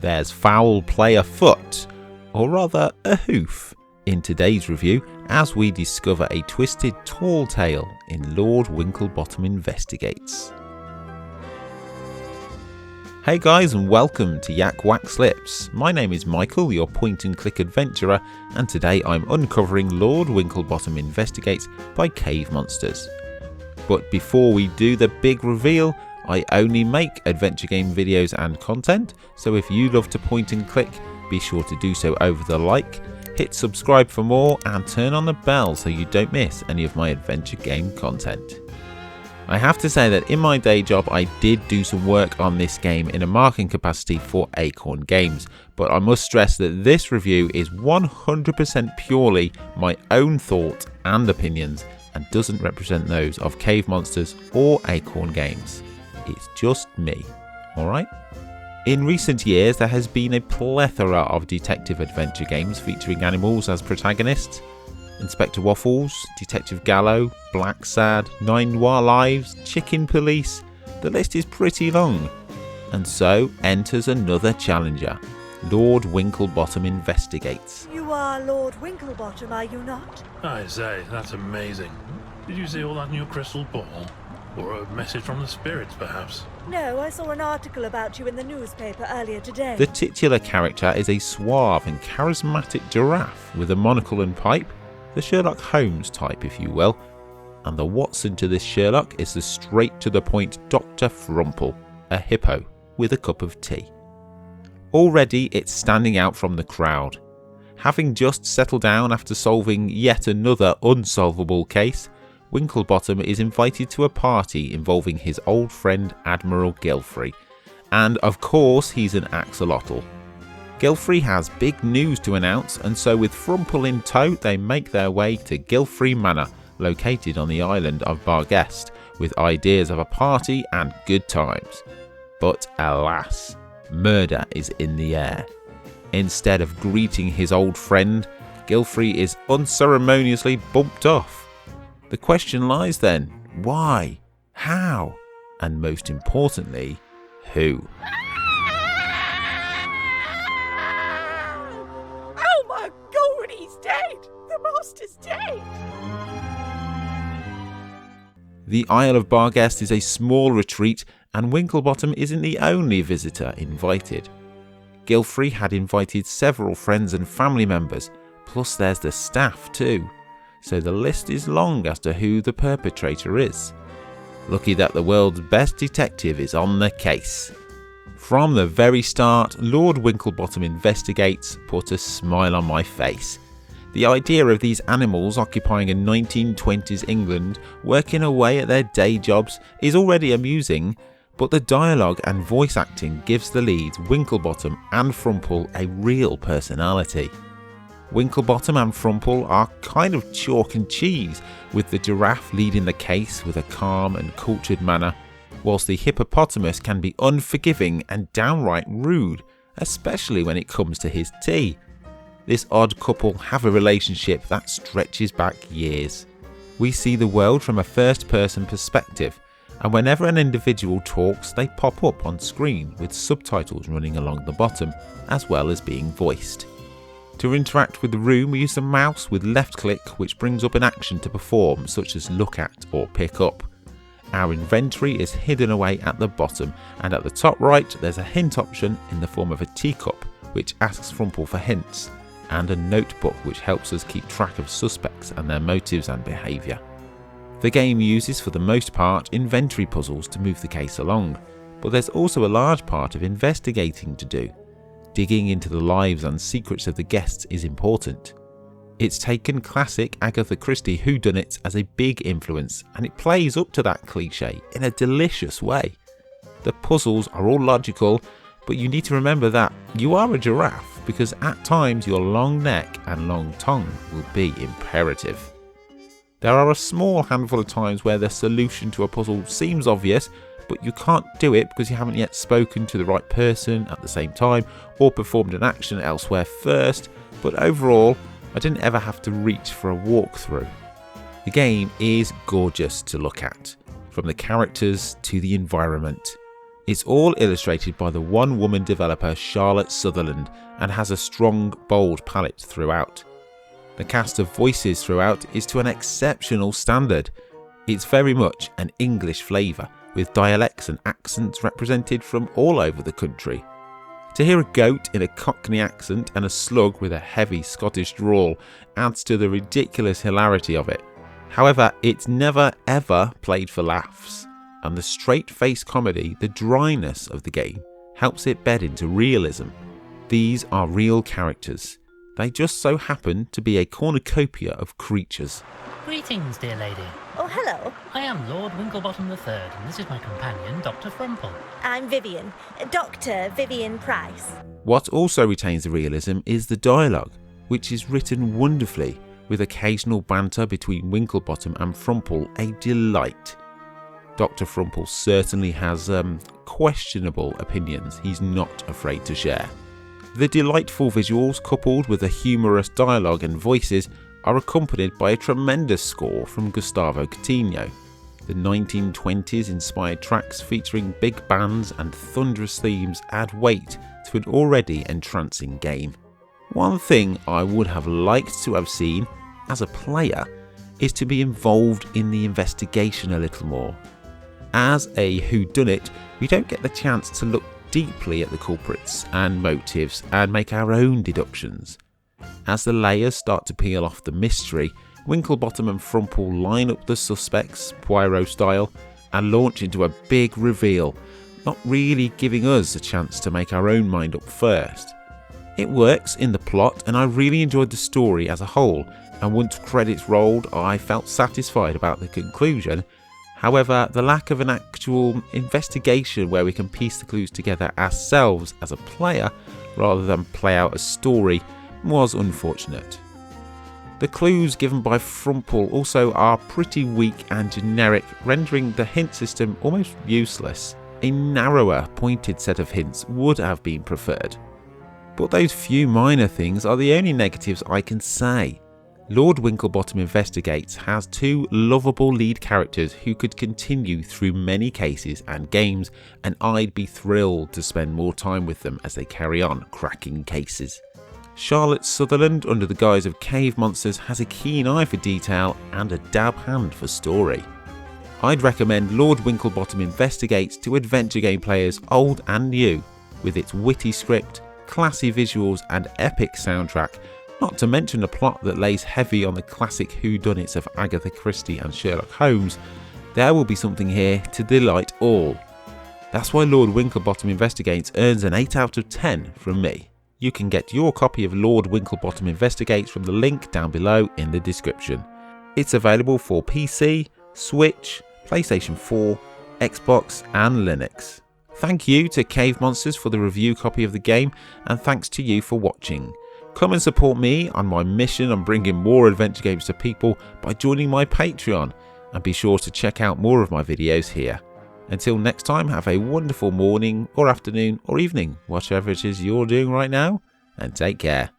there's foul play afoot, or rather a hoof, in today's review as we discover a twisted tall tale in Lord Winklebottom Investigates. Hey guys, and welcome to YakWaxLips. My name is Michael, your point and click adventurer, and today I'm uncovering Lord Winklebottom Investigates by Cave Monsters. But before we do the big reveal, I only make adventure game videos and content, so if you love to point and click, be sure to do so over the like, hit subscribe for more, and turn on the bell so you don't miss any of my adventure game content. I have to say that in my day job I did do some work on this game in a marketing capacity for Acorn Games, but I must stress that this review is 100% purely my own thought and opinions and doesn't represent those of Cave Monsters or Acorn Games. It's just me, alright? In recent years there has been a plethora of detective adventure games featuring animals as protagonists. Inspector Waffles, Detective Gallo, Black Sad, 9 Noir Lives, Chicken Police, the list is pretty long. And so enters another challenger, Lord Winklebottom Investigates. You are Lord Winklebottom, are you not? I say, that's amazing. Did you see all that in your crystal ball? Or a message from the spirits, perhaps? No, I saw an article about you in the newspaper earlier today. The titular character is a suave and charismatic giraffe with a monocle and pipe, the Sherlock Holmes type if you will, and the Watson to this Sherlock is the straight to the point Dr. Frumple, a hippo with a cup of tea. Already it's standing out from the crowd. Having just settled down after solving yet another unsolvable case, Winklebottom is invited to a party involving his old friend Admiral Gilfrey, and of course he's an axolotl. Gilfrey has big news to announce, and so with Frumple in tow they make their way to Gilfrey Manor, located on the island of Barguest, with ideas of a party and good times. But alas, murder is in the air. Instead of greeting his old friend, Gilfrey is unceremoniously bumped off. The question lies then, why, how, and most importantly, who? The Isle of Barguest is a small retreat, and Winklebottom isn't the only visitor invited. Gilfrey had invited several friends and family members, plus there's the staff too, so the list is long as to who the perpetrator is. Lucky that the world's best detective is on the case. From the very start, Lord Winklebottom Investigates put a smile on my face. The idea of these animals occupying a 1920s England, working away at their day jobs, is already amusing, but the dialogue and voice acting gives the leads Winklebottom and Frumple a real personality. Winklebottom and Frumple are kind of chalk and cheese, with the giraffe leading the case with a calm and cultured manner, whilst the hippopotamus can be unforgiving and downright rude, especially when it comes to his tea. This odd couple have a relationship that stretches back years. We see the world from a first-person perspective, and whenever an individual talks, they pop up on screen with subtitles running along the bottom, as well as being voiced. To interact with the room, we use the mouse with left click, which brings up an action to perform, such as look at or pick up. Our inventory is hidden away at the bottom, and at the top right there's a hint option in the form of a teacup, which asks Frumple for hints, and a notebook which helps us keep track of suspects and their motives and behaviour. The game uses for the most part inventory puzzles to move the case along, but there's also a large part of investigating to do. Digging into the lives and secrets of the guests is important. It's taken classic Agatha Christie Whodunnit as a big influence, and it plays up to that cliche in a delicious way. The puzzles are all logical, but you need to remember that you are a giraffe, because at times your long neck and long tongue will be imperative. There are a small handful of times where the solution to a puzzle seems obvious, but you can't do it because you haven't yet spoken to the right person at the same time or performed an action elsewhere first, but overall I didn't ever have to reach for a walkthrough. The game is gorgeous to look at, from the characters to the environment. It's all illustrated by the one-woman developer Charlotte Sutherland and has a strong, bold palette throughout. The cast of voices throughout is to an exceptional standard. It's very much an English flavour, with dialects and accents represented from all over the country. To hear a goat in a Cockney accent and a slug with a heavy Scottish drawl adds to the ridiculous hilarity of it. However, it's never ever played for laughs, and the straight-faced comedy, the dryness of the game, helps it bed into realism. These are real characters. They just so happen to be a cornucopia of creatures. Greetings, dear lady. Oh, hello. I am Lord Winklebottom III, and this is my companion, Dr. Frumple. I'm Vivian. Dr. Vivian Price. What also retains the realism is the dialogue, which is written wonderfully, with occasional banter between Winklebottom and Frumple a delight. Dr. Frumple certainly has questionable opinions he's not afraid to share. The delightful visuals, coupled with the humorous dialogue and voices, are accompanied by a tremendous score from Gustavo Coutinho. The 1920s inspired tracks featuring big bands and thunderous themes add weight to an already entrancing game. One thing I would have liked to have seen as a player is to be involved in the investigation a little more. As a whodunit, we don't get the chance to look deeply at the culprits and motives and make our own deductions. As the layers start to peel off the mystery, Winklebottom and Frumple line up the suspects, Poirot style, and launch into a big reveal, not really giving us a chance to make our own mind up first. It works in the plot, and I really enjoyed the story as a whole, and once credits rolled I felt satisfied about the conclusion. However, the lack of an actual investigation where we can piece the clues together ourselves as a player rather than play out a story was unfortunate. The clues given by Frumple also are pretty weak and generic, rendering the hint system almost useless. A narrower, pointed set of hints would have been preferred. But those few minor things are the only negatives I can say. Lord Winklebottom Investigates has two lovable lead characters who could continue through many cases and games, and I'd be thrilled to spend more time with them as they carry on cracking cases. Charlotte Sutherland, under the guise of cave monsters, has a keen eye for detail and a dab hand for story. I'd recommend Lord Winklebottom Investigates to adventure game players old and new, with its witty script, classy visuals and epic soundtrack, not to mention a plot that lays heavy on the classic whodunits of Agatha Christie and Sherlock Holmes. There will be something here to delight all. That's why Lord Winklebottom Investigates earns an 8 out of 10 from me. You can get your copy of Lord Winklebottom Investigates from the link down below in the description. It's available for PC, Switch, PlayStation 4, Xbox and Linux. Thank you to Cave Monsters for the review copy of the game, and thanks to you for watching. Come and support me on my mission on bringing more adventure games to people by joining my Patreon, and be sure to check out more of my videos here. Until next time, have a wonderful morning or afternoon or evening, whatever it is you're doing right now, and take care.